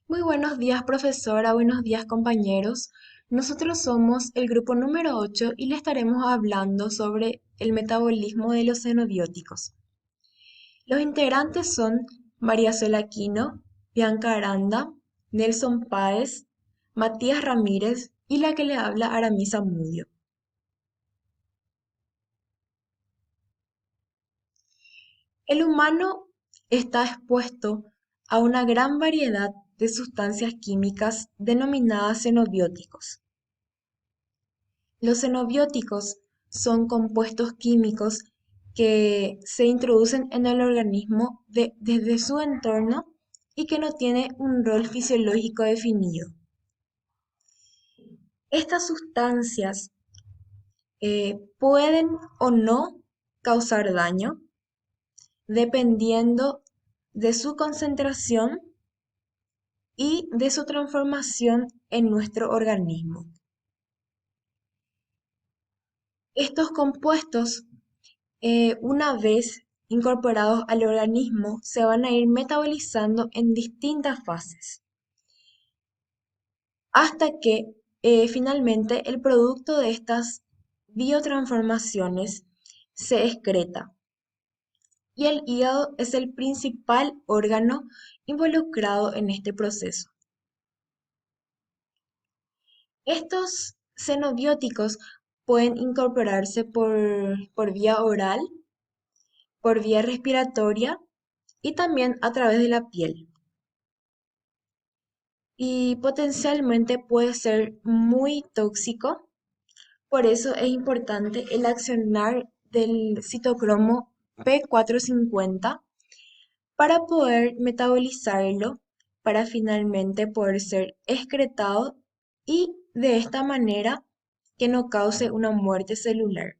Muy buenos días, profesora, buenos días, compañeros. Nosotros somos el grupo número 8 y le estaremos hablando sobre el metabolismo de los xenobióticos. Los integrantes son María Sola Aquino, Bianca Aranda, Nelson Páez, Matías Ramírez y la que le habla Aramisa Mudio. El humano está expuesto a una gran variedad de sustancias químicas denominadas xenobióticos. Los xenobióticos son compuestos químicos que se introducen en el organismo desde su entorno y que no tiene un rol fisiológico definido. Estas sustancias pueden o no causar daño dependiendo de su concentración y de su transformación en nuestro organismo. Estos compuestos una vez incorporados al organismo, se van a ir metabolizando en distintas fases, hasta que finalmente el producto de estas biotransformaciones se excreta. Y el hígado es el principal órgano involucrado en este proceso. Estos xenobióticos pueden incorporarse por vía oral, por vía respiratoria y también a través de la piel. Y potencialmente puede ser muy tóxico, por eso es importante el accionar del citocromo P450 para poder metabolizarlo, para finalmente poder ser excretado y de esta manera que no cause una muerte celular.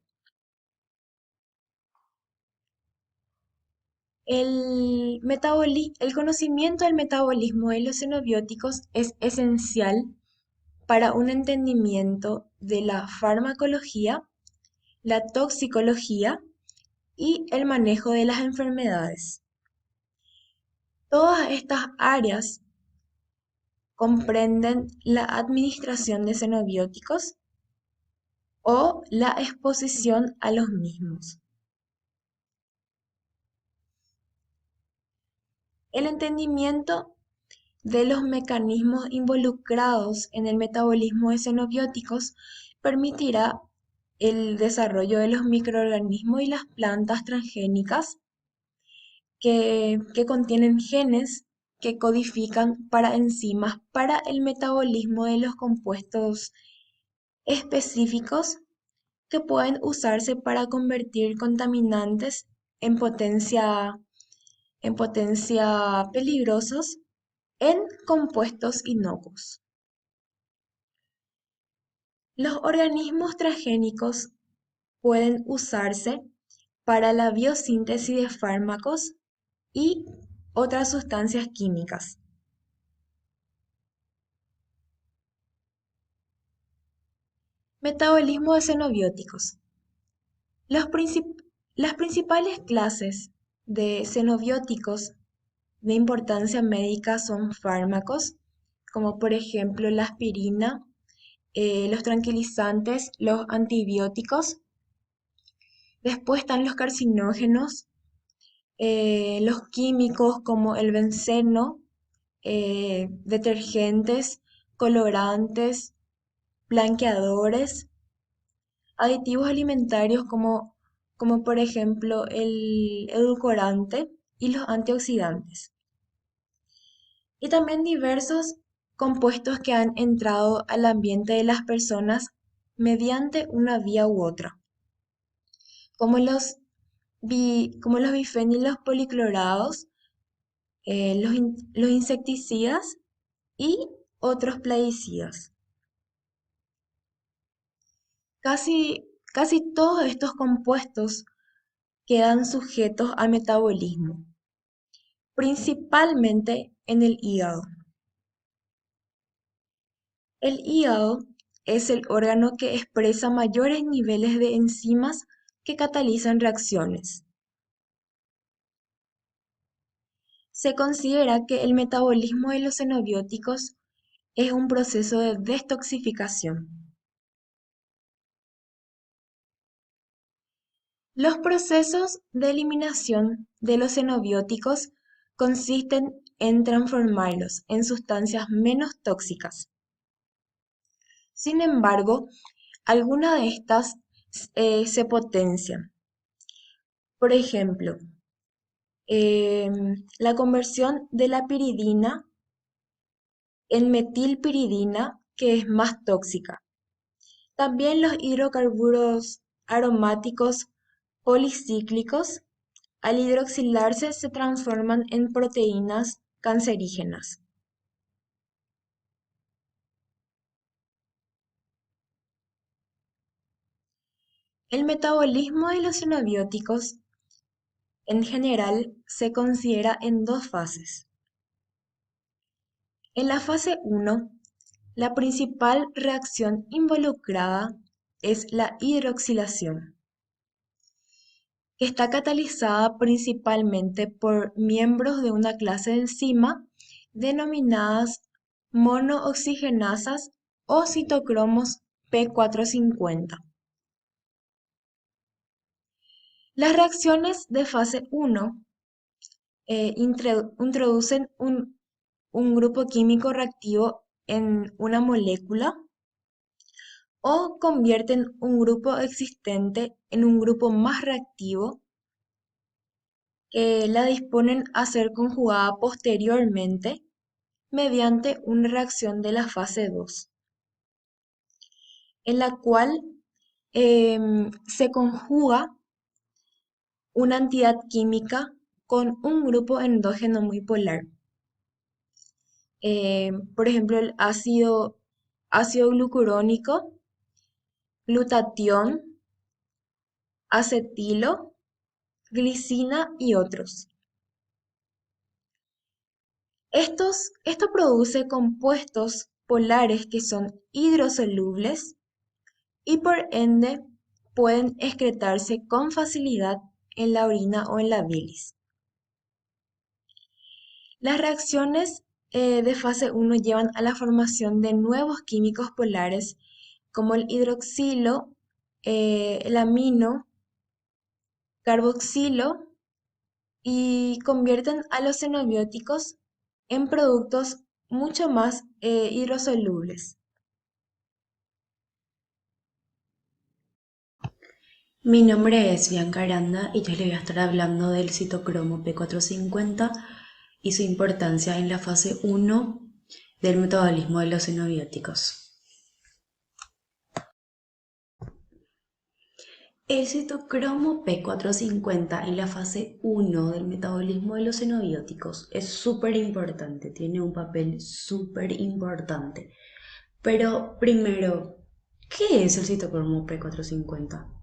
El conocimiento del metabolismo de los xenobióticos es esencial para un entendimiento de la farmacología, la toxicología y el manejo de las enfermedades. Todas estas áreas comprenden la administración de xenobióticos o la exposición a los mismos. El entendimiento de los mecanismos involucrados en el metabolismo de xenobióticos permitirá el desarrollo de los microorganismos y las plantas transgénicas que contienen genes que codifican para enzimas para el metabolismo de los compuestos específicos que pueden usarse para convertir contaminantes en potencia peligrosos en compuestos inocuos. Los organismos transgénicos pueden usarse para la biosíntesis de fármacos y otras sustancias químicas. Metabolismo de xenobióticos. Las principales clases de xenobióticos de importancia médica son fármacos, como por ejemplo la aspirina, los tranquilizantes, los antibióticos. Después están los carcinógenos, los químicos como el benceno, detergentes, colorantes, blanqueadores, aditivos alimentarios como por ejemplo el edulcorante y los antioxidantes. Y también diversos compuestos que han entrado al ambiente de las personas mediante una vía u otra, como como los bifenilos policlorados, los insecticidas y otros plaguicidas. Casi todos estos compuestos quedan sujetos al metabolismo, principalmente en el hígado. El hígado es el órgano que expresa mayores niveles de enzimas que catalizan reacciones. Se considera que el metabolismo de los xenobióticos es un proceso de detoxificación. Los procesos de eliminación de los xenobióticos consisten en transformarlos en sustancias menos tóxicas. Sin embargo, algunas de estas se potencian. Por ejemplo, la conversión de la piridina en metilpiridina, que es más tóxica. También los hidrocarburos aromáticos policíclicos, al hidroxilarse se transforman en proteínas cancerígenas. El metabolismo de los xenobióticos en general se considera en dos fases. En la fase 1, la principal reacción involucrada es la hidroxilación, que está catalizada principalmente por miembros de una clase de enzima denominadas monooxigenasas o citocromos P450. Las reacciones de fase 1 introducen un grupo químico reactivo en una molécula o convierten un grupo existente en un grupo más reactivo que la disponen a ser conjugada posteriormente mediante una reacción de la fase 2, en la cual se conjuga una entidad química con un grupo endógeno muy polar. Por ejemplo, el ácido glucurónico, glutatión, acetilo, glicina y otros. Esto produce compuestos polares que son hidrosolubles y por ende pueden excretarse con facilidad en la orina o en la bilis. Las reacciones de fase 1 llevan a la formación de nuevos químicos polares como el hidroxilo, el amino, carboxilo y convierten a los xenobióticos en productos mucho más hidrosolubles. Mi nombre es Bianca Aranda y yo les voy a estar hablando del citocromo P450 y su importancia en la fase 1 del metabolismo de los xenobióticos. El citocromo P450 en la fase 1 del metabolismo de los xenobióticos es súper importante, tiene un papel súper importante. Pero primero, ¿qué es el citocromo P450?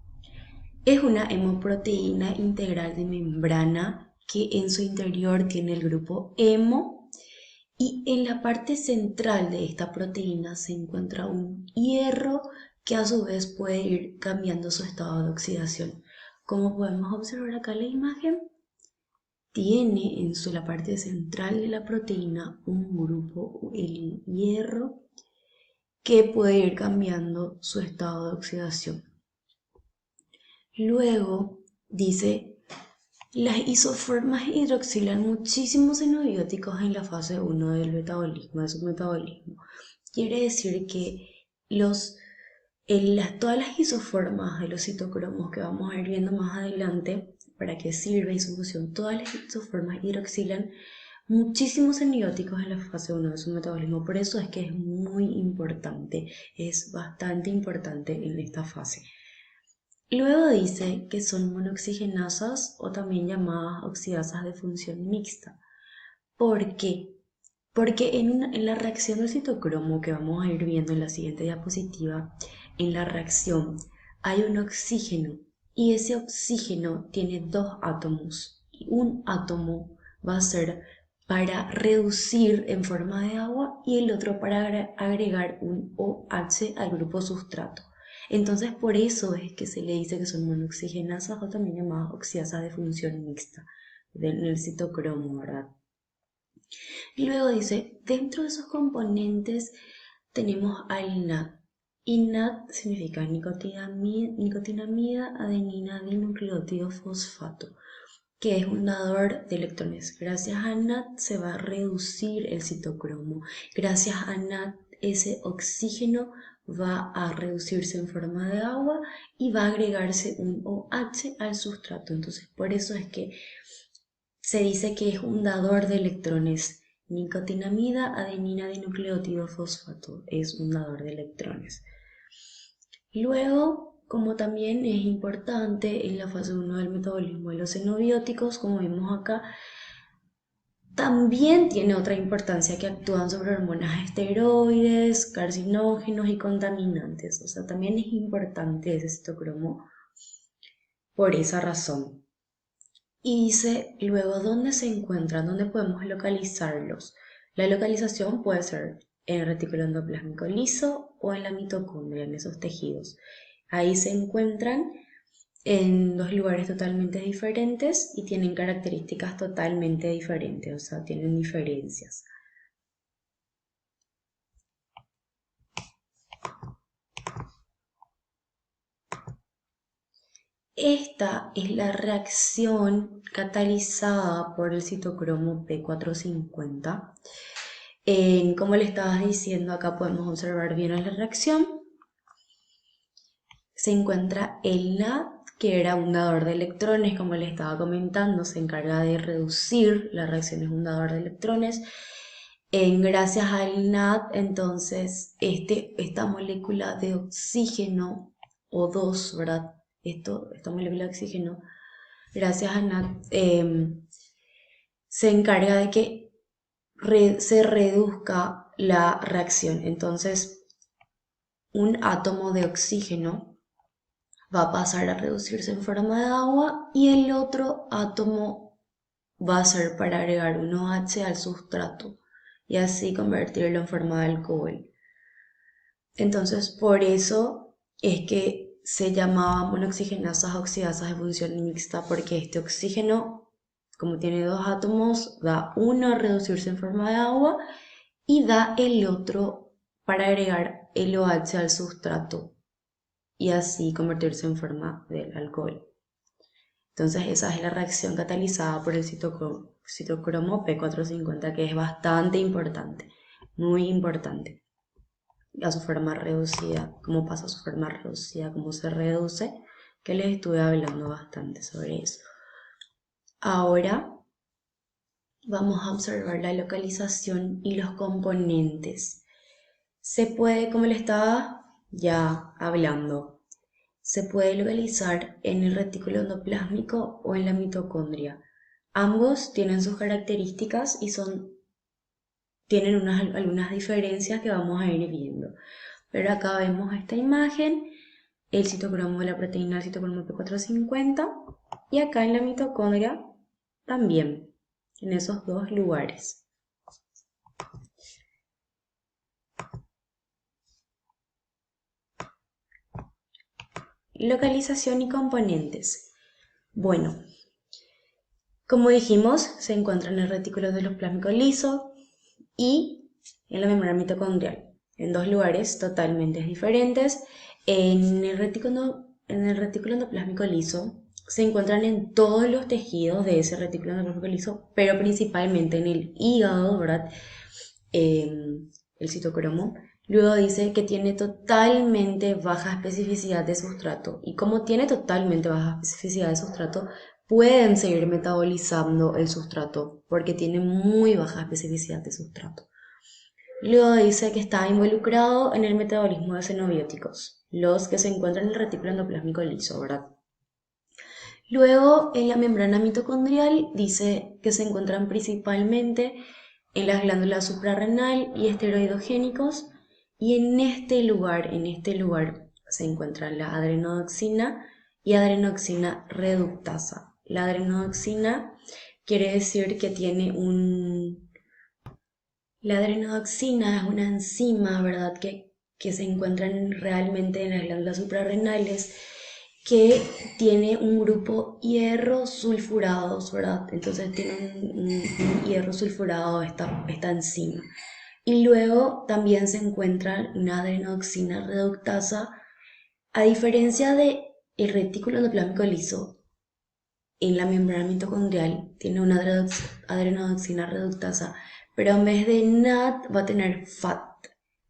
Es una hemoproteína integral de membrana que en su interior tiene el grupo hemo y en la parte central de esta proteína se encuentra un hierro que a su vez puede ir cambiando su estado de oxidación. Como podemos observar acá en la imagen, tiene en la parte central de la proteína un grupo, el hierro, que puede ir cambiando su estado de oxidación. Luego dice, las isoformas hidroxilan muchísimos xenobióticos en la fase 1 del metabolismo, de su metabolismo. Quiere decir que todas las isoformas de los citocromos que vamos a ir viendo más adelante, para qué sirve su función, todas las isoformas hidroxilan muchísimos xenobióticos en la fase 1 de su metabolismo. Por eso es que es muy importante, es bastante importante en esta fase. Luego dice que son monooxigenasas o también llamadas oxidasas de función mixta. ¿Por qué? Porque en la reacción del citocromo que vamos a ir viendo en la siguiente diapositiva, en la reacción hay un oxígeno y ese oxígeno tiene dos átomos y un átomo va a ser para reducir en forma de agua y el otro para agregar un OH al grupo sustrato. Entonces por eso es que se le dice que son monooxigenasas o también llamadas oxidasas de función mixta en el citocromo, ¿verdad? Y luego dice, dentro de esos componentes tenemos al NAD. Y NAD significa nicotinamida adenina dinucleótido fosfato, que es un dador de electrones. Gracias a NAD se va a reducir el citocromo. Gracias a NAD ese oxígeno va a reducirse en forma de agua y va a agregarse un OH al sustrato. Entonces por eso es que se dice que es un dador de electrones. Nicotinamida adenina dinucleótido fosfato es un dador de electrones. Luego, como también es importante en la fase 1 del metabolismo de los xenobióticos, como vimos acá, también tiene otra importancia que actúan sobre hormonas esteroides, carcinógenos y contaminantes. O sea, también es importante ese citocromo por esa razón. Y dice luego dónde se encuentran, dónde podemos localizarlos. La localización puede ser en el retículo endoplásmico liso o en la mitocondria, en esos tejidos. Ahí se encuentran en dos lugares totalmente diferentes y tienen características totalmente diferentes, o sea, tienen diferencias. Esta es la reacción catalizada por el citocromo P450. Como le estabas diciendo, acá podemos observar bien la reacción. Se encuentra el NAD, que era un dador de electrones, como le estaba comentando, se encarga de reducir la reacción, es un dador de electrones. Gracias al NAD, entonces, esta molécula de oxígeno O2, ¿verdad? Esta molécula de oxígeno, gracias al NAD, se encarga de que se reduzca la reacción. Entonces, un átomo de oxígeno va a pasar a reducirse en forma de agua y el otro átomo va a ser para agregar un OH al sustrato y así convertirlo en forma de alcohol. Entonces, por eso es que se llamaban monoxigenasas oxidasas de función mixta, porque este oxígeno, como tiene dos átomos, da uno a reducirse en forma de agua y da el otro para agregar el OH al sustrato y así convertirse en forma del alcohol. Entonces esa es la reacción catalizada por el citocromo P450, que es bastante importante, muy importante. A su forma reducida, cómo pasa a su forma reducida, cómo se reduce, que les estuve hablando bastante sobre eso. Ahora vamos a observar la localización y los componentes. Se puede, como le estaba ya hablando, se puede localizar en el retículo endoplásmico o en la mitocondria. Ambos tienen sus características y tienen algunas diferencias que vamos a ir viendo. Pero acá vemos esta imagen, el citocromo de la proteína, el citocromo P450, y acá en la mitocondria también, en esos dos lugares. Localización y componentes. Bueno, como dijimos, se encuentra en el retículo endoplásmico liso y en la membrana mitocondrial, en dos lugares totalmente diferentes. En el retículo endoplásmico liso se encuentran en todos los tejidos de ese retículo endoplásmico liso, pero principalmente en el hígado, ¿verdad? El citocromo. Luego dice que tiene totalmente baja especificidad de sustrato. Y como tiene totalmente baja especificidad de sustrato, pueden seguir metabolizando el sustrato porque tiene muy baja especificidad de sustrato. Luego dice que está involucrado en el metabolismo de xenobióticos, los que se encuentran en el retículo endoplásmico liso, ¿verdad? Luego, en la membrana mitocondrial dice que se encuentran principalmente en las glándulas suprarrenal y esteroidogénicos, y en este lugar se encuentra la adrenodoxina y adrenodoxina reductasa. La adrenodoxina quiere decir que la adrenodoxina es una enzima, ¿verdad? Que se encuentra realmente en las glándulas suprarrenales, que tiene un grupo hierro sulfurados, ¿verdad? Entonces tiene un hierro sulfurado esta enzima. Y luego también se encuentra una adenoxina reductasa. A diferencia de el retículo endoplasmático liso, en la membrana mitocondrial tiene una adenoxina reductasa, pero en vez de NAD va a tener FAT.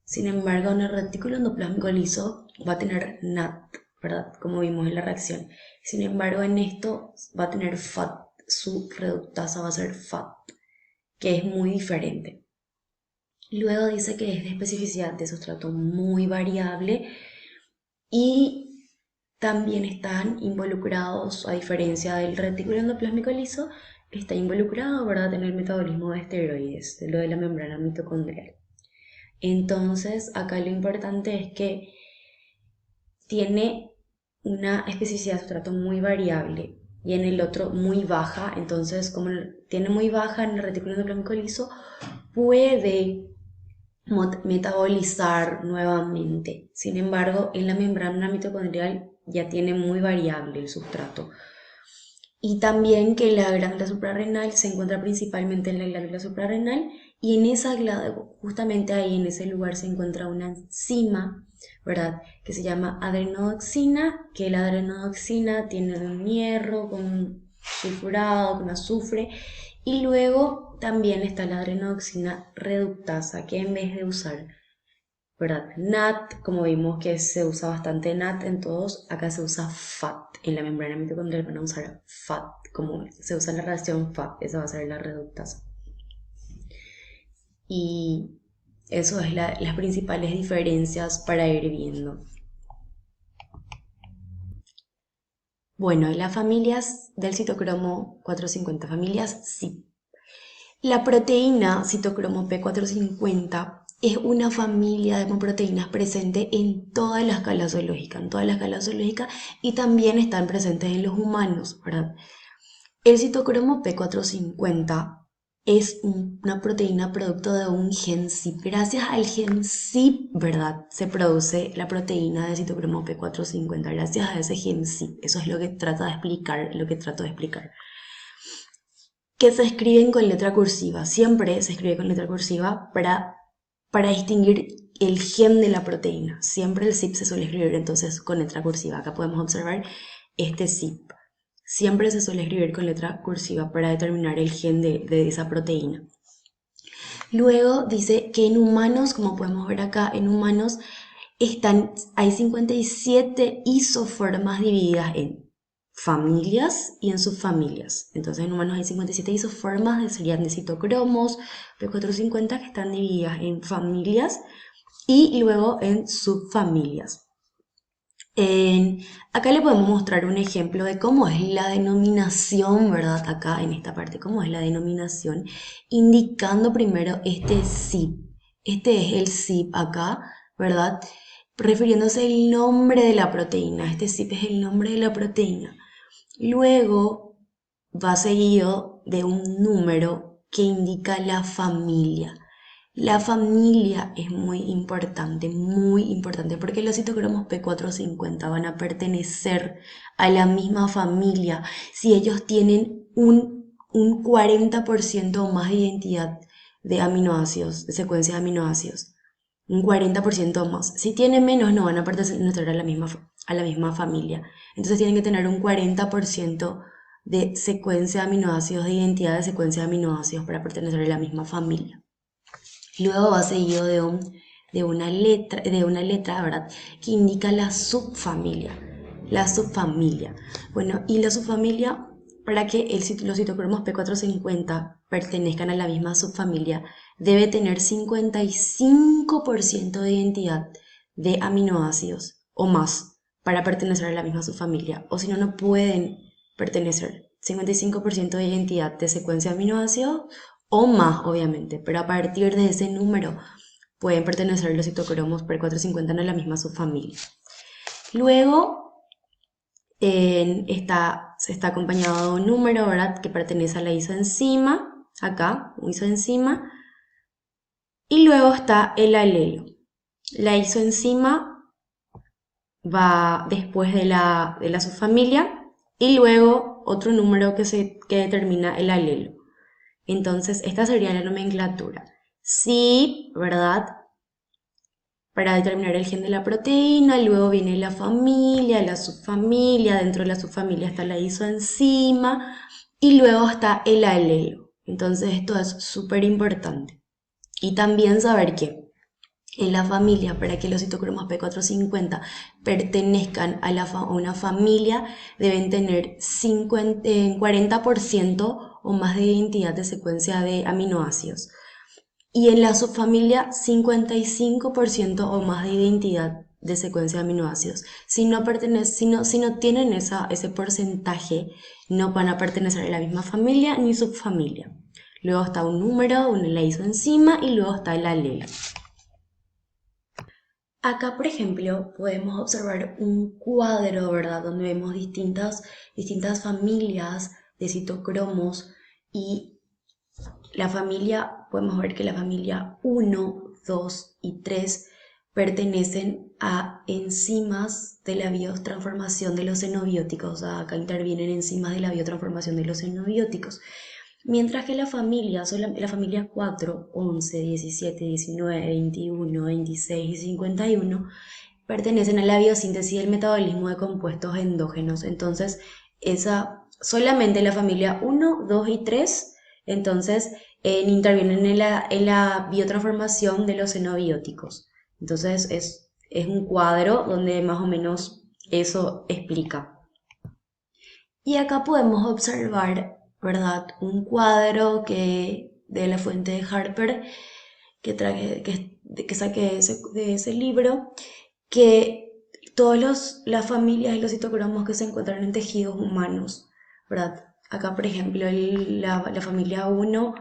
Sin embargo, en el retículo endoplasmático liso va a tener NAD, ¿verdad? Como vimos en la reacción. Sin embargo, en esto va a tener FAT, su reductasa va a ser FAT, que es muy diferente. Luego dice que es de especificidad de sustrato muy variable y también están involucrados, a diferencia del retículo endoplasmático liso, que está involucrado, ¿verdad?, en el metabolismo de esteroides, de lo de la membrana mitocondrial. Entonces, acá lo importante es que tiene una especificidad de sustrato muy variable y en el otro muy baja. Entonces, como tiene muy baja en el retículo endoplasmático liso, puede metabolizar nuevamente. Sin embargo, en la membrana mitocondrial ya tiene muy variable el sustrato. Y también que la glándula suprarrenal se encuentra principalmente en la glándula suprarrenal y en esa glándula, justamente ahí en ese lugar se encuentra una enzima, ¿verdad?, que se llama adrenodoxina, que la adrenodoxina tiene un hierro con sulfurado, con azufre, y luego también está la adrenodoxina reductasa, que en vez de usar, ¿verdad?, NAT, como vimos que se usa bastante NAT en todos, acá se usa FAT. En la membrana mitocondrial van a usar FAT, como se usa en la reacción FAT, esa va a ser la reductasa. Y eso es las principales diferencias para ir viendo. Bueno, las familias del citocromo 450, familias CIP. La proteína citocromo P450 es una familia de proteínas presente en toda la escala zoológica, y también están presentes en los humanos, ¿verdad? El citocromo P450 es una proteína producto de un gen CIP. Gracias al gen CIP, ¿verdad?, se produce la proteína de citocromo P450. Gracias a ese gen CIP. Eso es lo que trato de explicar. Que se escriben con letra cursiva. Siempre se escribe con letra cursiva para distinguir el gen de la proteína. Siempre el CIP se suele escribir entonces con letra cursiva. Acá podemos observar este CIP. Siempre se suele escribir con letra cursiva para determinar el gen de esa proteína. Luego dice que en humanos, como podemos ver acá, en humanos hay 57 isoformas divididas en familias y en subfamilias. Entonces en humanos hay 57 isoformas, serían de citocromos P450, que están divididas en familias y luego en subfamilias. Acá le podemos mostrar un ejemplo de cómo es la denominación, ¿verdad? Acá en esta parte, cómo es la denominación, indicando primero este CIP. Este es el CIP acá, ¿verdad?, refiriéndose al nombre de la proteína. Este CIP es el nombre de la proteína. Luego va seguido de un número que indica la familia. La familia es muy importante, porque los citocromos P450 van a pertenecer a la misma familia si ellos tienen un 40% o más de identidad de aminoácidos, de secuencia de aminoácidos. Un 40% o más. Si tienen menos, no van a pertenecer a la misma familia. Entonces tienen que tener un 40% de secuencia de aminoácidos, de identidad de secuencia de aminoácidos para pertenecer a la misma familia. Luego va seguido de una letra, ¿verdad?, que indica la subfamilia. La subfamilia. Bueno, y la subfamilia, para que los citocromos P450 pertenezcan a la misma subfamilia, debe tener 55% de identidad de aminoácidos o más para pertenecer a la misma subfamilia. O si no, no pueden pertenecer. 55% de identidad de secuencia de aminoácidos o más, obviamente, pero a partir de ese número pueden pertenecer los citocromos P450 a la misma subfamilia. Luego está acompañado de un número, ¿verdad?, que pertenece a la isoenzima, acá, isoenzima, y luego está el alelo. La isoenzima va después de la subfamilia y luego otro número que determina el alelo. Entonces, esta sería la nomenclatura. Sí, ¿verdad? Para determinar el gen de la proteína, luego viene la subfamilia, dentro de la subfamilia está la isoenzima y luego está el alelo. Entonces esto es súper importante. Y también saber que en la familia, para que los citocromas P450 pertenezcan a una familia, deben tener 40% o más de identidad de secuencia de aminoácidos y en la subfamilia 55% o más de identidad de secuencia de aminoácidos. Si no tienen ese porcentaje, no van a pertenecer a la misma familia ni subfamilia. Luego está un número, la isoenzima y luego está el alelo. Acá, por ejemplo, podemos observar un cuadro, ¿verdad? Donde vemos distintas familias de citocromos y podemos ver que la familia 1, 2 y 3 pertenecen a enzimas de la biotransformación de los xenobióticos. O sea, acá intervienen enzimas de la biotransformación de los xenobióticos. Mientras que la familia 4, 11, 17, 19, 21, 26 y 51 pertenecen a la biosíntesis y el metabolismo de compuestos endógenos. Entonces, solamente la familia 1, 2 y 3 entonces, intervienen en la biotransformación de los xenobióticos. Entonces, es un cuadro donde más o menos eso explica. Y acá podemos observar, ¿verdad? Un cuadro de la fuente de Harper que saqué de ese libro, que las familias y los citocromos que se encuentran en tejidos humanos, ¿verdad? Acá, por ejemplo, la familia 1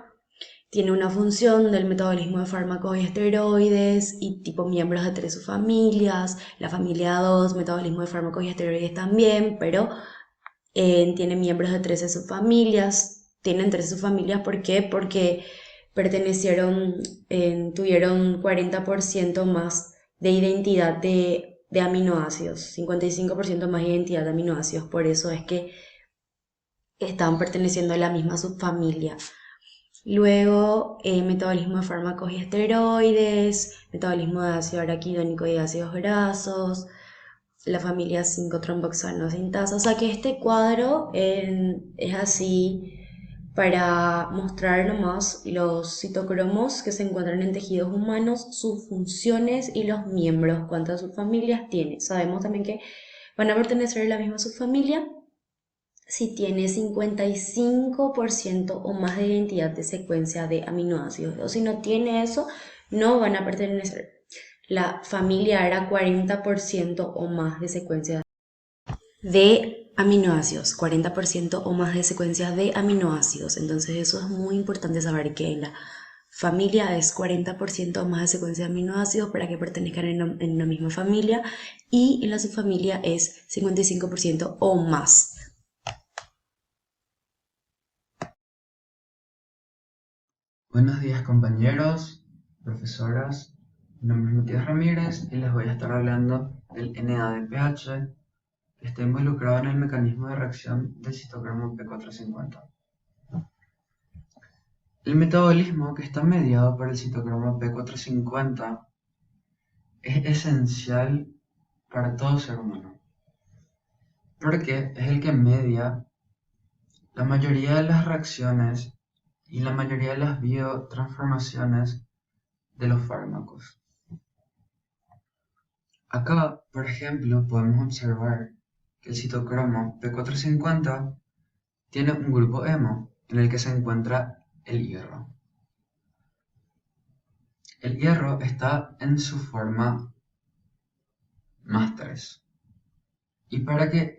tiene una función del metabolismo de fármacos y esteroides y tipo miembros de 3 subfamilias. La familia 2, metabolismo de fármacos y esteroides también, pero tiene miembros de 13 subfamilias. Tienen 13 subfamilias, ¿por qué? Porque tuvieron 40% más de identidad de aminoácidos, 55% más de identidad de aminoácidos. Por eso es que están perteneciendo a la misma subfamilia. Luego, metabolismo de fármacos y esteroides, metabolismo de ácido araquidónico y de ácidos grasos, la familia 5 tromboxano sintasa. O sea que este cuadro es así para mostrar nomás los citocromos que se encuentran en tejidos humanos, sus funciones y los miembros, cuántas subfamilias tiene. Sabemos también que van a pertenecer a la misma subfamilia si tiene 55% o más de identidad de secuencia de aminoácidos. O si no tiene eso, no van a pertenecer. La familia era 40% o más de secuencias de aminoácidos, 40% o más de secuencias de aminoácidos. Entonces eso es muy importante saber que en la familia es 40% o más de secuencias de aminoácidos para que pertenezcan en una misma familia y en la subfamilia es 55% o más. Buenos días compañeros, profesoras, mi nombre es Matías Ramírez y les voy a estar hablando del NADPH que está involucrado en el mecanismo de reacción del citocromo P450. El metabolismo que está mediado por el citocromo P450 es esencial para todo ser humano, porque es el que media la mayoría de las reacciones y la mayoría de las biotransformaciones de los fármacos. Acá, por ejemplo, podemos observar que el citocromo P450 tiene un grupo hemo en el que se encuentra el hierro. El hierro está en su forma más 3. Y para que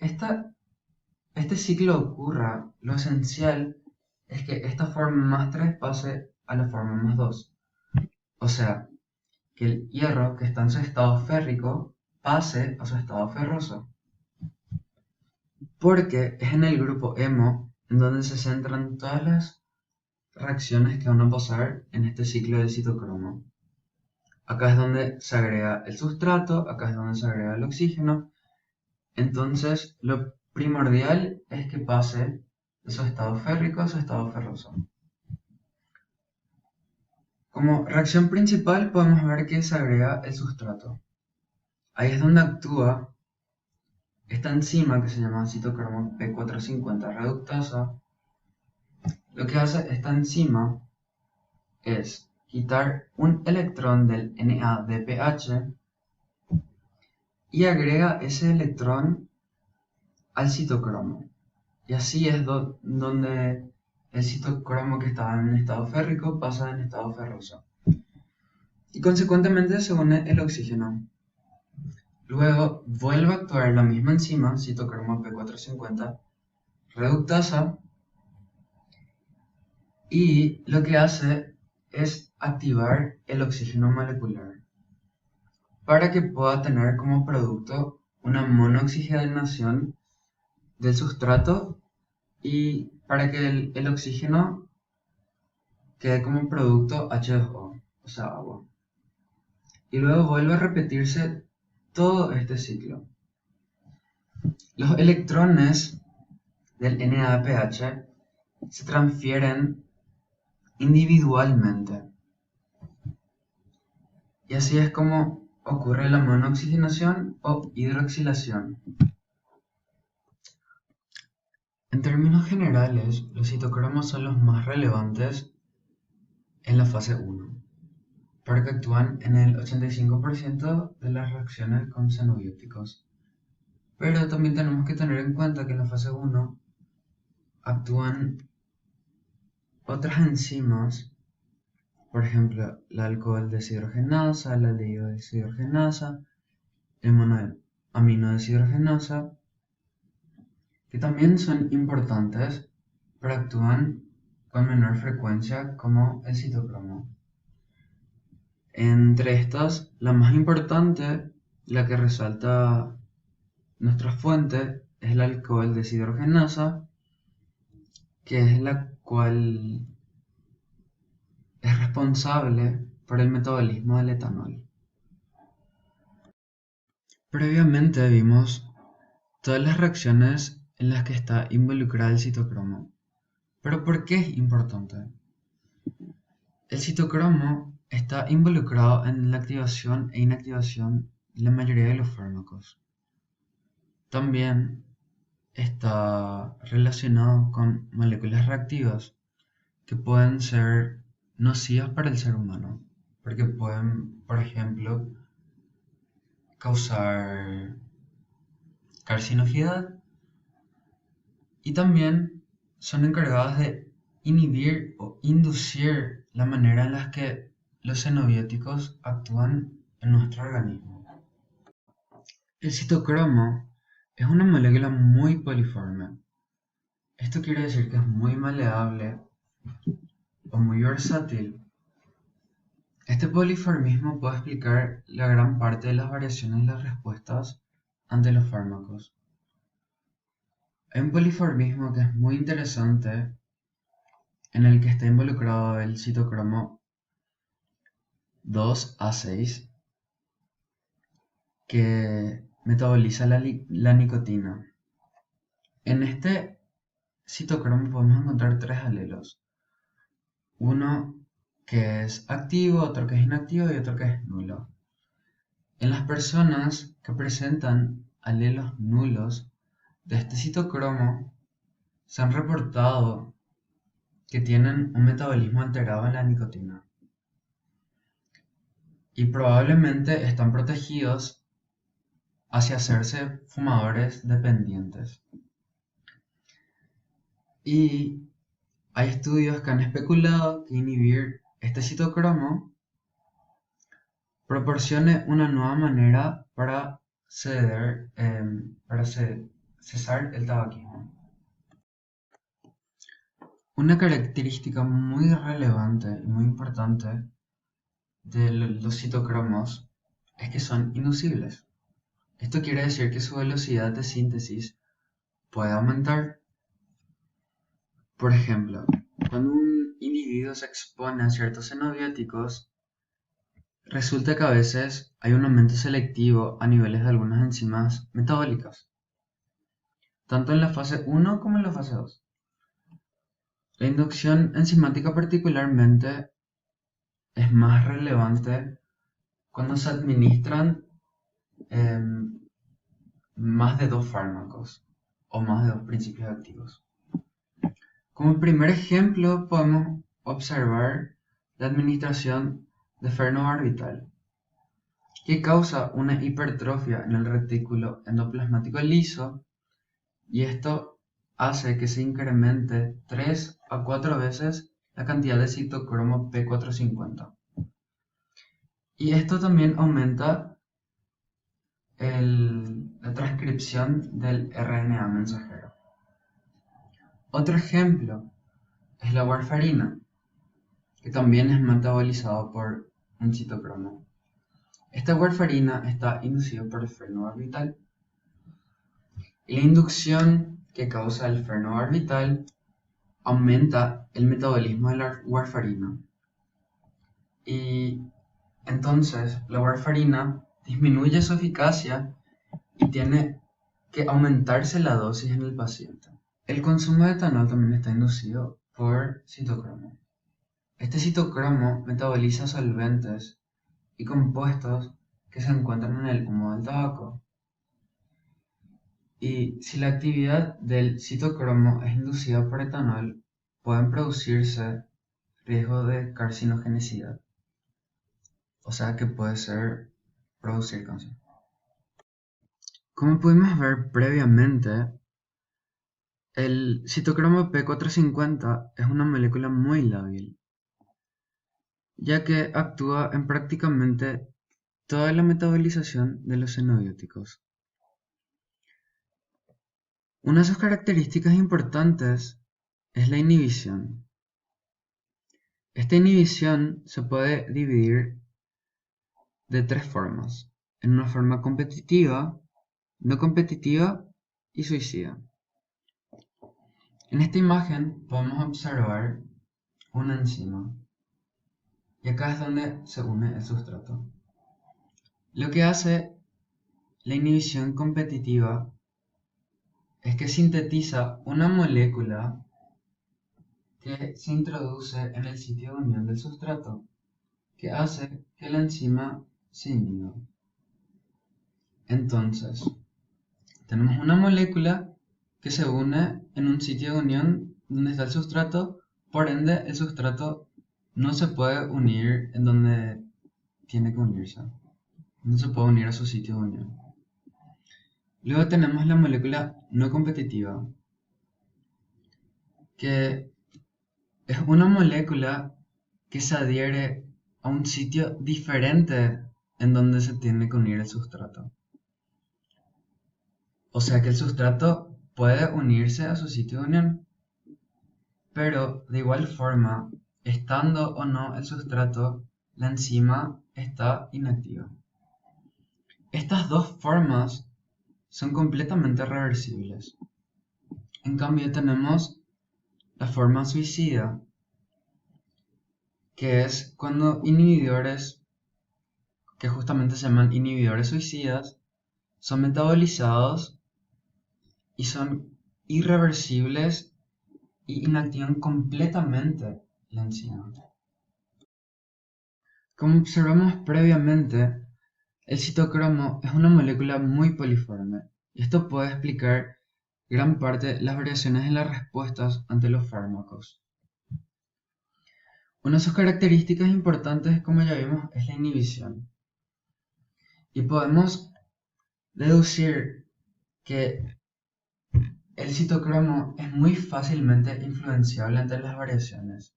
este ciclo ocurra, lo esencial es que esta forma más 3 pase a la forma más 2. O sea, que el hierro que está en su estado férrico pase a su estado ferroso. Porque es en el grupo hemo en donde se centran todas las reacciones que van a pasar en este ciclo del citocromo. Acá es donde se agrega el sustrato, acá es donde se agrega el oxígeno, Entonces, lo primordial es que pase de su estado férrico a su estado ferroso. Como reacción principal podemos ver que se agrega el sustrato. Ahí es donde actúa esta enzima que se llama citocromo P450 reductasa. Lo que hace esta enzima es quitar un electrón del NADPH y agrega ese electrón al citocromo. Y así es donde el citocromo que estaba en estado férrico pasa en estado ferroso. Y consecuentemente se une el oxígeno. Luego vuelve a actuar la misma enzima, citocromo P450 reductasa, y lo que hace es activar el oxígeno molecular para que pueda tener como producto una monooxigenación del sustrato y para que el oxígeno quede como producto H2O, o sea, agua. Y luego vuelve a repetirse todo este ciclo. Los electrones del NADPH se transfieren individualmente. Y así es como ocurre la monooxigenación o hidroxilación. En términos generales, los citocromos son los más relevantes en la fase 1, porque actúan en el 85% de las reacciones con xenobióticos. Pero también tenemos que tener en cuenta que en la fase 1 actúan otras enzimas, por ejemplo, la alcohol deshidrogenasa, la aldehído deshidrogenasa, el monoamino deshidrogenasa, que también son importantes, pero actúan con menor frecuencia como el citocromo. Entre estas, la más importante, la que resalta nuestra fuente, es la alcohol deshidrogenasa, que es la cual es responsable por el metabolismo del etanol. Previamente vimos todas las reacciones en las que está involucrado el citocromo. ¿Pero por qué es importante? El citocromo está involucrado en la activación e inactivación de la mayoría de los fármacos. También está relacionado con moléculas reactivas que pueden ser nocivas para el ser humano, porque pueden, por ejemplo, causar carcinosidad y también son encargadas de inhibir o inducir la manera en la que los xenobióticos actúan en nuestro organismo. El citocromo es una molécula muy poliforme. Esto quiere decir que es muy maleable o muy versátil. Este poliformismo puede explicar la gran parte de las variaciones en las respuestas ante los fármacos. Hay un poliformismo que es muy interesante en el que está involucrado el citocromo 2A6 que metaboliza la nicotina. En este citocromo podemos encontrar tres alelos. Uno que es activo, otro que es inactivo y otro que es nulo. En las personas que presentan alelos nulos de este citocromo se han reportado que tienen un metabolismo alterado en la nicotina y probablemente están protegidos hacia hacerse fumadores dependientes. Y hay estudios que han especulado que inhibir este citocromo proporcione una nueva manera para cesar el tabaquismo. Una característica muy relevante y muy importante de los citocromos es que son inducibles. Esto quiere decir que su velocidad de síntesis puede aumentar. Por ejemplo, cuando un individuo se expone a ciertos xenobióticos, resulta que a veces hay un aumento selectivo a niveles de algunas enzimas metabólicas. tanto en la fase 1 como en la fase 2. La inducción enzimática particularmente es más relevante cuando se administran más de 2 fármacos o más de 2 principios activos. Como primer ejemplo podemos observar la administración de fenobarbital, que causa una hipertrofia en el retículo endoplasmático liso, y esto hace que se incremente 3 a 4 veces la cantidad de citocromo P450. Y esto también aumenta la transcripción del RNA mensajero. Otro ejemplo es la warfarina, que también es metabolizado por un citocromo. Esta warfarina está inducida por el fenobarbital. Y la inducción que causa el fenobarbital aumenta el metabolismo de la warfarina. Y entonces la warfarina disminuye su eficacia y tiene que aumentarse la dosis en el paciente. El consumo de etanol también está inducido por citocromo. Este citocromo metaboliza solventes y compuestos que se encuentran en el humo del tabaco. Y si la actividad del citocromo es inducida por etanol, pueden producirse riesgos de carcinogenicidad, o sea que puede ser producir cáncer. Como pudimos ver previamente, el citocromo P450 es una molécula muy lábil, ya que actúa en prácticamente toda la metabolización de los xenobióticos. Una de sus características importantes es la inhibición. Esta inhibición se puede dividir de 3 formas: en una forma competitiva, no competitiva y suicida. En esta imagen podemos observar una enzima, y acá es donde se une el sustrato. Lo que hace la inhibición competitiva es que sintetiza una molécula que se introduce en el sitio de unión del sustrato, que hace que la enzima se inhiba. Entonces, tenemos una molécula que se une en un sitio de unión donde está el sustrato, por ende el sustrato no se puede unir en donde tiene que unirse, no se puede unir a su sitio de unión. Luego tenemos la molécula no competitiva, que es una molécula que se adhiere a un sitio diferente en donde se tiene que unir el sustrato. O sea que el sustrato puede unirse a su sitio de unión, pero de igual forma, estando o no el sustrato, la enzima está inactiva. Estas dos formas son completamente reversibles. En cambio tenemos la forma suicida, que es cuando inhibidores, que justamente se llaman inhibidores suicidas, son metabolizados y son irreversibles y inactivan completamente la enzima. Como observamos previamente, el citocromo es una molécula muy poliforme, y esto puede explicar gran parte de las variaciones en las respuestas ante los fármacos. Una de sus características importantes, como ya vimos, es la inhibición. Y podemos deducir que el citocromo es muy fácilmente influenciable ante las variaciones.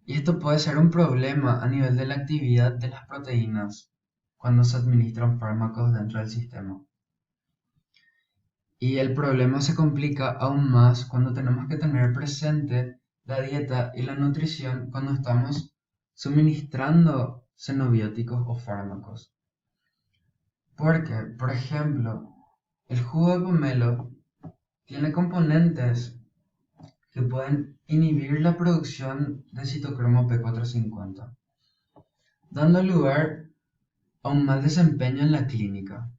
Y esto puede ser un problema a nivel de la actividad de las proteínas cuando se administran fármacos dentro del sistema. Y el problema se complica aún más cuando tenemos que tener presente la dieta y la nutrición cuando estamos suministrando xenobióticos o fármacos. Porque, por ejemplo, el jugo de pomelo tiene componentes que pueden inhibir la producción de citocromo P450, dando lugar a un mal desempeño en la clínica.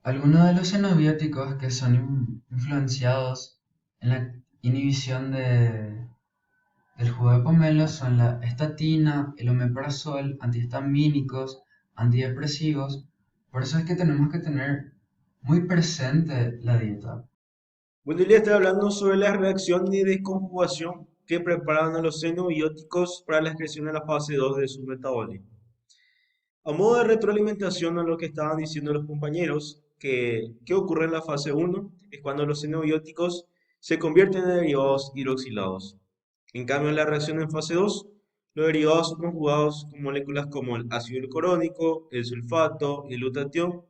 Algunos de los xenobióticos que son influenciados en la inhibición del jugo de pomelo son la estatina, el omeprazol, antihistamínicos, antidepresivos. Por eso es que tenemos que tener muy presente la dieta. Bueno, le estoy hablando sobre las reacciones de conjugación que preparan a los xenobióticos para la excreción en la fase 2 de su metabolismo. A modo de retroalimentación a lo que estaban diciendo los compañeros, que ocurre en la fase 1 es cuando los xenobióticos se convierten en derivados hidroxilados. En cambio, en la reacción en fase 2, los derivados son conjugados con moléculas como el ácido glucurónico, el sulfato y el glutatión.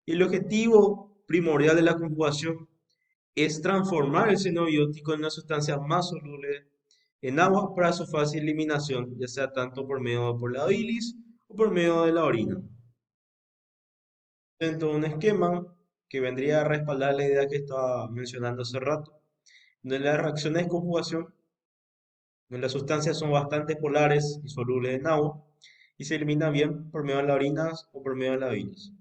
Y el objetivo primordial de la conjugación es transformar el xenobiótico en una sustancia más soluble en agua para su fácil eliminación, ya sea tanto por la bilis o por medio de la orina. Dentro de un esquema que vendría a respaldar la idea que estaba mencionando hace rato, donde las reacciones de conjugación, donde las sustancias son bastante polares y solubles en agua, y se eliminan bien por medio de la orina o por medio de la bilis.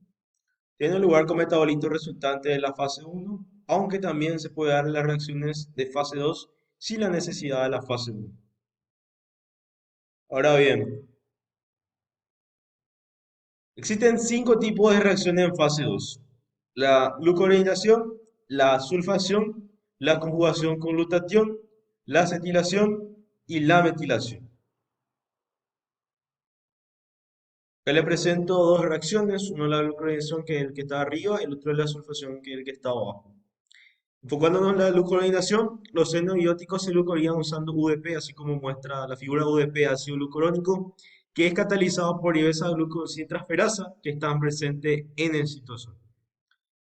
Tiene lugar con metabolitos resultantes de la fase 1, aunque también se puede dar en las reacciones de fase 2 sin la necesidad de la fase 1. Ahora bien, existen 5 tipos de reacciones en fase 2: la glucuronidación, la sulfación, la conjugación con glutatión, la acetilación y la metilación. Acá le presento dos reacciones, uno la glucuronidación, que es el que está arriba, y el otro es la sulfación, que es el que está abajo. Enfocándonos en la glucuronidación, los xenobióticos se glucurinan usando UDP, así como muestra la figura UDP, ácido glucurónico, que es catalizado por iosa glucosidtransferasa, que están presentes en el citosol.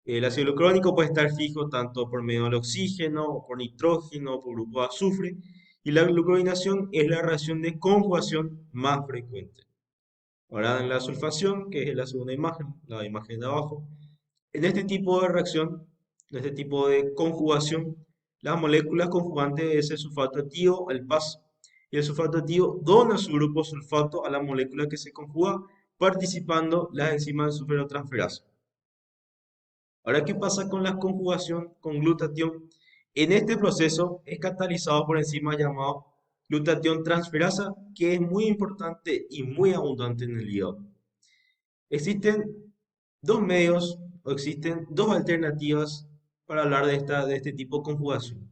El ácido glucurónico puede estar fijo tanto por medio del oxígeno, o por nitrógeno, o por grupo de azufre, y la glucurinación es la reacción de conjugación más frecuente. Ahora en la sulfación, que es la segunda imagen, la imagen de abajo, en este tipo de reacción, en este tipo de conjugación, las moléculas conjugantes de ese sulfato activo, el PAS, y el sulfato activo dona su grupo sulfato a la molécula que se conjuga, participando las enzimas de sulfatotransferasa. Ahora, ¿qué pasa con la conjugación con glutatión? En este proceso es catalizado por enzimas llamadas glutatión transferasa, que es muy importante y muy abundante en el hígado. Existen dos medios o existen dos alternativas para hablar de este tipo de conjugación.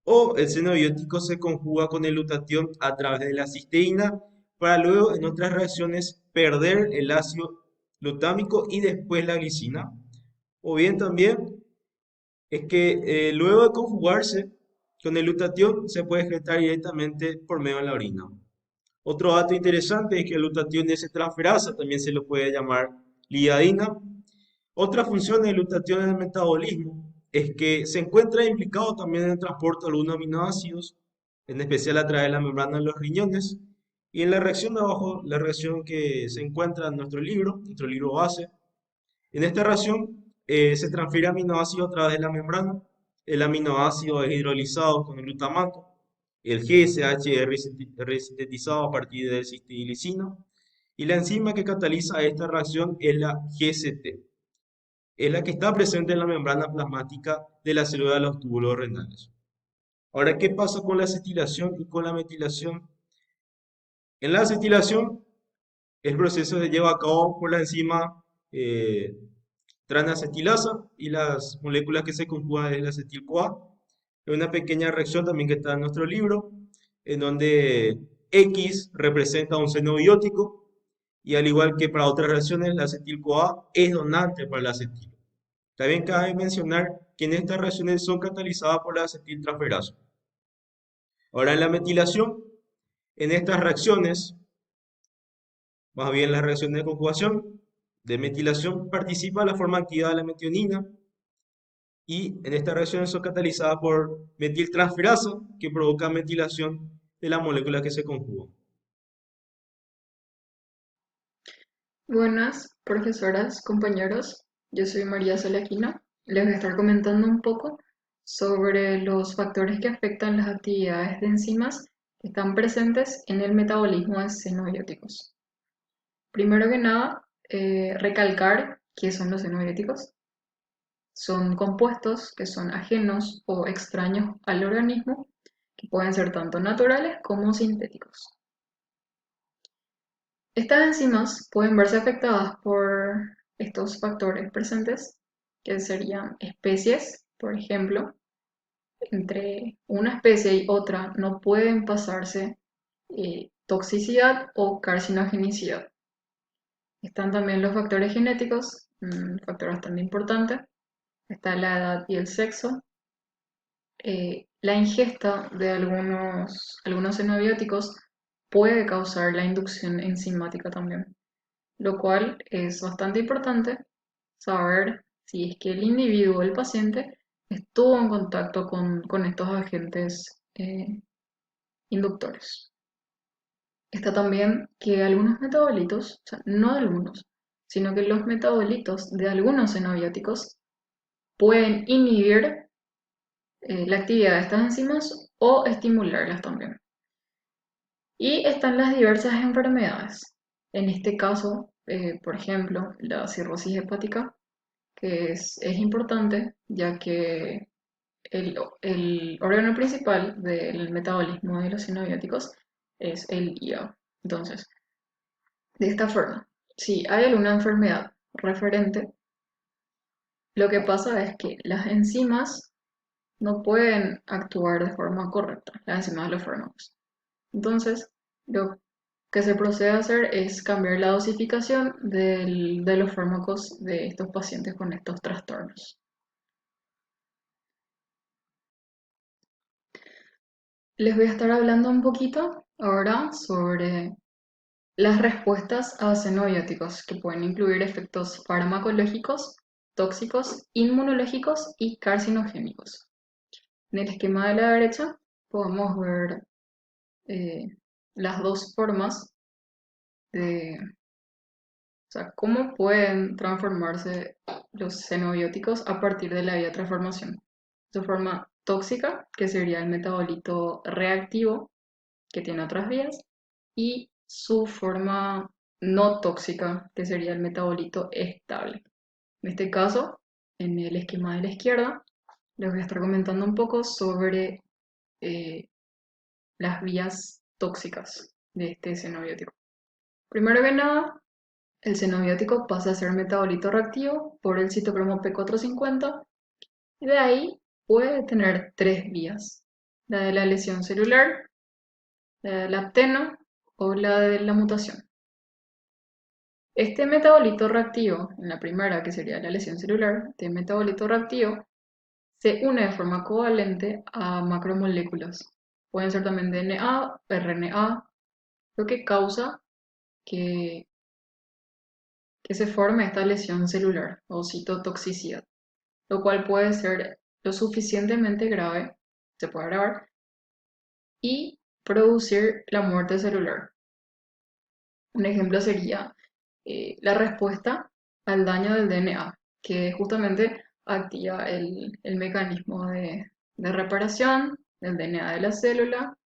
O el xenobiótico se conjuga con el glutatión a través de la cisteína para luego en otras reacciones perder el ácido glutámico y después la glicina. O bien también es que luego de conjugarse con el glutatión se puede excretar directamente por medio de la orina. Otro dato interesante es que el glutatión S-transferasa también se lo puede llamar gliadina. Otra función del glutatión en el metabolismo es que se encuentra implicado también en el transporte de algunos aminoácidos, en especial a través de la membrana de los riñones. Y en la reacción de abajo, la reacción que se encuentra en nuestro libro base, en esta reacción se transfiere aminoácido a través de la membrana. El aminoácido es hidrolizado con el glutamato. El GSH es resintetizado a partir del cistilicina. Y la enzima que cataliza esta reacción es la GCT. Es la que está presente en la membrana plasmática de la célula de los túbulos renales. Ahora, ¿qué pasa con la acetilación y con la metilación? En la acetilación, el proceso se lleva a cabo por la enzima tranacetilasa y las moléculas que se conjugan es la acetil-CoA. Es una pequeña reacción también que está en nuestro libro, en donde X representa un xenobiótico y al igual que para otras reacciones, la acetil-CoA es donante para el acetilo. También cabe mencionar que en estas reacciones son catalizadas por la acetiltransferasa. Ahora en la metilación, en estas reacciones, más bien las reacciones de conjugación, de metilación, participa la forma activa de la metionina y en estas reacciones son catalizadas por metiltransferasa que provoca metilación de la molécula que se conjuga. Buenas, profesoras, compañeros. Yo soy María Salaquina. Les voy a estar comentando un poco sobre los factores que afectan las actividades de enzimas que están presentes en el metabolismo de xenobióticos. Primero que nada, recalcar qué son los xenobióticos. Son compuestos que son ajenos o extraños al organismo, que pueden ser tanto naturales como sintéticos. Estas enzimas pueden verse afectadas por estos factores presentes, que serían especies, por ejemplo. Entre una especie y otra no pueden pasarse toxicidad o carcinogenicidad. Están también los factores genéticos, un factor bastante importante. Está la edad y el sexo. La ingesta de algunos xenobióticos puede causar la inducción enzimática también, lo cual es bastante importante saber si es que el individuo, el paciente, estuvo en contacto con estos agentes inductores. Está también que algunos metabolitos, o sea, no algunos, sino que los metabolitos de algunos xenobióticos pueden inhibir la actividad de estas enzimas o estimularlas también. Y están las diversas enfermedades. En este caso, por ejemplo, la cirrosis hepática, que es importante ya que el órgano principal del metabolismo de los xenobióticos es el hígado. Entonces, de esta forma, si hay alguna enfermedad referente, lo que pasa es que las enzimas no pueden actuar de forma correcta, las enzimas de los fármacos. Entonces, lo que se procede a hacer es cambiar la dosificación de los fármacos de estos pacientes con estos trastornos. Les voy a estar hablando un poquito ahora sobre las respuestas a xenobióticos, que pueden incluir efectos farmacológicos, tóxicos, inmunológicos y carcinogénicos. En el esquema de la derecha podemos ver eh, las dos formas de, o sea, cómo pueden transformarse los xenobióticos a partir de la biotransformación. Su forma tóxica, que sería el metabolito reactivo, que tiene otras vías, y su forma no tóxica, que sería el metabolito estable. En este caso, en el esquema de la izquierda, les voy a estar comentando un poco sobre eh, las vías tóxicas de este xenobiótico. Primero que nada, el xenobiótico pasa a ser metabolito reactivo por el citocromo P450 y de ahí puede tener tres vías: la de la lesión celular, la del apteno o la de la mutación. Este metabolito reactivo, en la primera que sería la lesión celular, este metabolito reactivo se une de forma covalente a macromoléculas. Pueden ser también DNA, RNA, lo que causa que, que se forme esta lesión celular o citotoxicidad, lo cual puede ser lo suficientemente grave, se puede agravar, y producir la muerte celular. Un ejemplo sería la respuesta al daño del DNA, que justamente activa el mecanismo de reparación del DNA de la célula.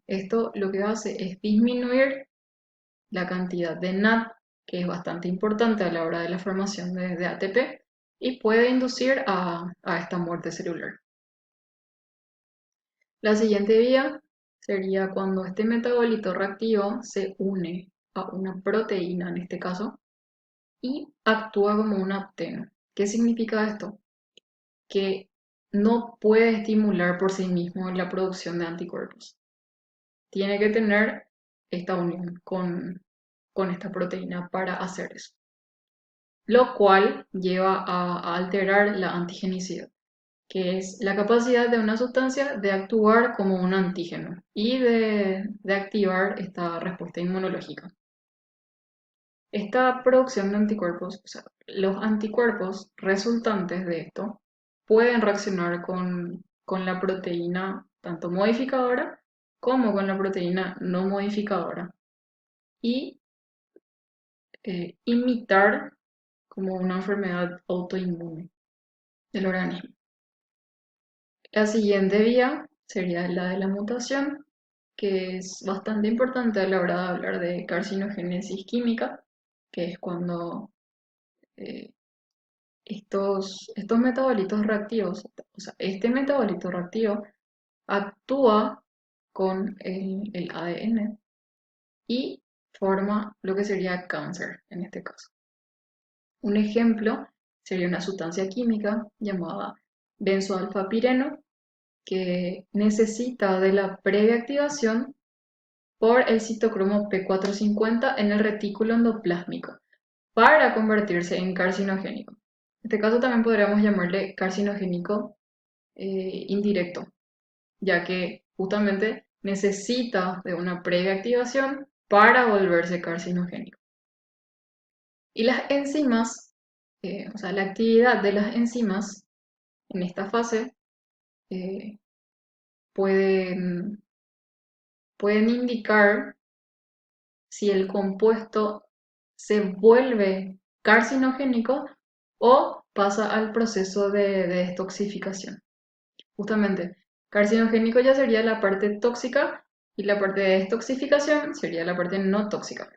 Esto lo que hace es disminuir la cantidad de NAD, que es bastante importante a la hora de la formación de ATP, y puede inducir a esta muerte celular. La siguiente vía sería cuando este metabolito reactivo se une a una proteína, en este caso, y actúa como un apteno. ¿Qué significa esto? Que no puede estimular por sí mismo la producción de anticuerpos. Tiene que tener esta unión con esta proteína para hacer eso, lo cual lleva a alterar la antigenicidad, que es la capacidad de una sustancia de actuar como un antígeno y de activar esta respuesta inmunológica. Esta producción de anticuerpos, o sea, los anticuerpos resultantes de esto, pueden reaccionar con la proteína tanto modificadora como con la proteína no modificadora y imitar como una enfermedad autoinmune del organismo. La siguiente vía sería la de la mutación, que es bastante importante a la hora de hablar de carcinogénesis química, que es cuando estos metabolitos reactivos, o sea, este metabolito reactivo actúa con el ADN y forma lo que sería cáncer en este caso. Un ejemplo sería una sustancia química llamada benzoalfapireno que necesita de la previa activación por el citocromo P450 en el retículo endoplásmico para convertirse en carcinogénico. En este caso también podríamos llamarle carcinogénico indirecto, ya que justamente necesita de una previa activación para volverse carcinogénico. Y las enzimas, o sea, la actividad de las enzimas en esta fase eh, pueden, pueden indicar si el compuesto se vuelve carcinogénico o pasa al proceso de detoxificación. Justamente, carcinogénico ya sería la parte tóxica y la parte de detoxificación sería la parte no tóxica.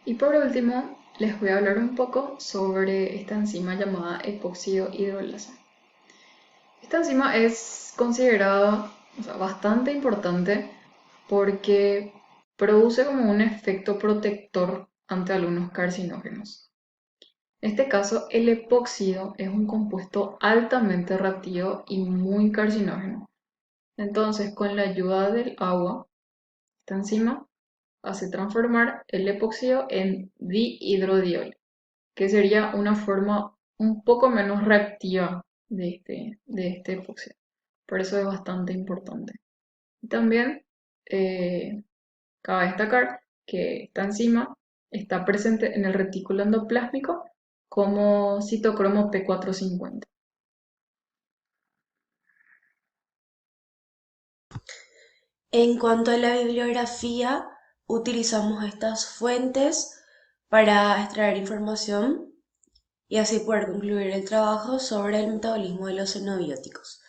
Y por último, les voy a hablar un poco sobre esta enzima llamada epóxido hidrolasa. Esta enzima es considerada, o sea, bastante importante porque produce como un efecto protector ante algunos carcinógenos. En este caso, el epóxido es un compuesto altamente reactivo y muy carcinógeno. Entonces, con la ayuda del agua, esta enzima hace transformar el epóxido en dihidrodiol, que sería una forma un poco menos reactiva de este epóxido. Por eso es bastante importante. Y también cabe destacar que esta enzima está presente en el retículo endoplásmico como citocromo P450. En cuanto a la bibliografía, utilizamos estas fuentes para extraer información y así poder concluir el trabajo sobre el metabolismo de los xenobióticos.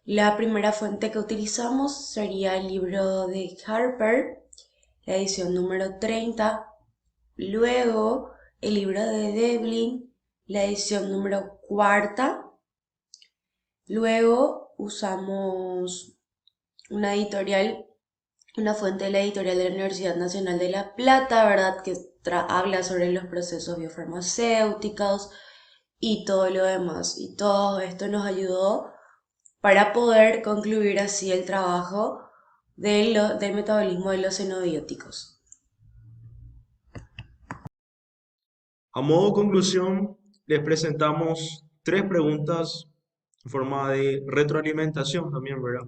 La primera fuente que utilizamos sería el libro de Harper, la edición número 30, luego el libro de Devlin, la edición número 4, luego usamos una editorial, una fuente de la editorial de la Universidad Nacional de La Plata, ¿verdad? Que habla sobre los procesos biofarmacéuticos y todo lo demás. Y todo esto nos ayudó para poder concluir así el trabajo del metabolismo de los xenobióticos. A modo de conclusión, les presentamos tres preguntas en forma de retroalimentación también, ¿verdad?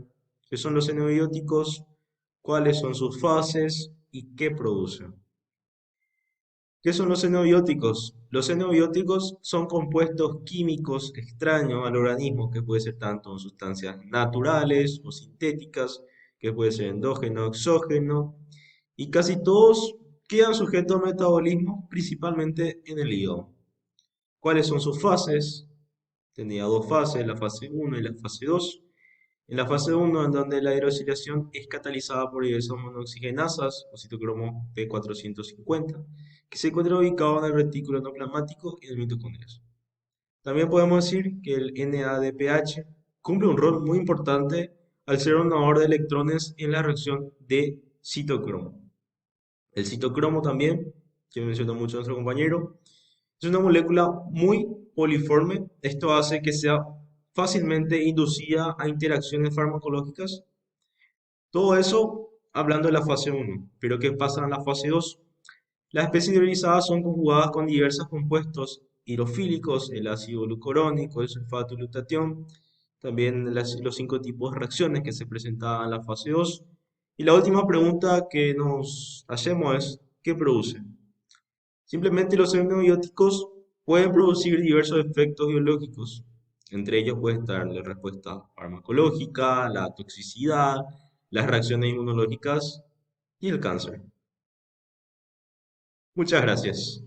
¿Qué son los xenobióticos? ¿Cuáles son sus fases? ¿Y qué producen? ¿Qué son los xenobióticos? Los xenobióticos son compuestos químicos extraños al organismo, que puede ser tanto sustancias naturales o sintéticas, que puede ser endógeno o exógeno, y casi todos quedan sujetos a metabolismo, principalmente en el hígado. ¿Cuáles son sus fases? Tenía dos fases, la fase 1 y la fase 2. En la fase 1, en donde la hidroxilación es catalizada por diversas monooxigenasas o citocromo P450, que se encuentra ubicado en el retículo endoplasmático y en mitocondrias. También podemos decir que el NADPH cumple un rol muy importante al ser un donador de electrones en la reacción de citocromo. El citocromo también, que mencionó mucho nuestro compañero, es una molécula muy poliforme. Esto hace que sea fácilmente inducida a interacciones farmacológicas. Todo eso hablando de la fase 1. Pero ¿qué pasa en la fase 2? Las especies hidrolizadas son conjugadas con diversos compuestos hidrofílicos, el ácido glucurónico, el sulfato de glutatión, también los 5 tipos de reacciones que se presentaban en la fase 2. Y la última pregunta que nos hacemos es, ¿qué produce? Simplemente los xenobióticos pueden producir diversos efectos biológicos. Entre ellos puede estar la respuesta farmacológica, la toxicidad, las reacciones inmunológicas y el cáncer. Muchas gracias.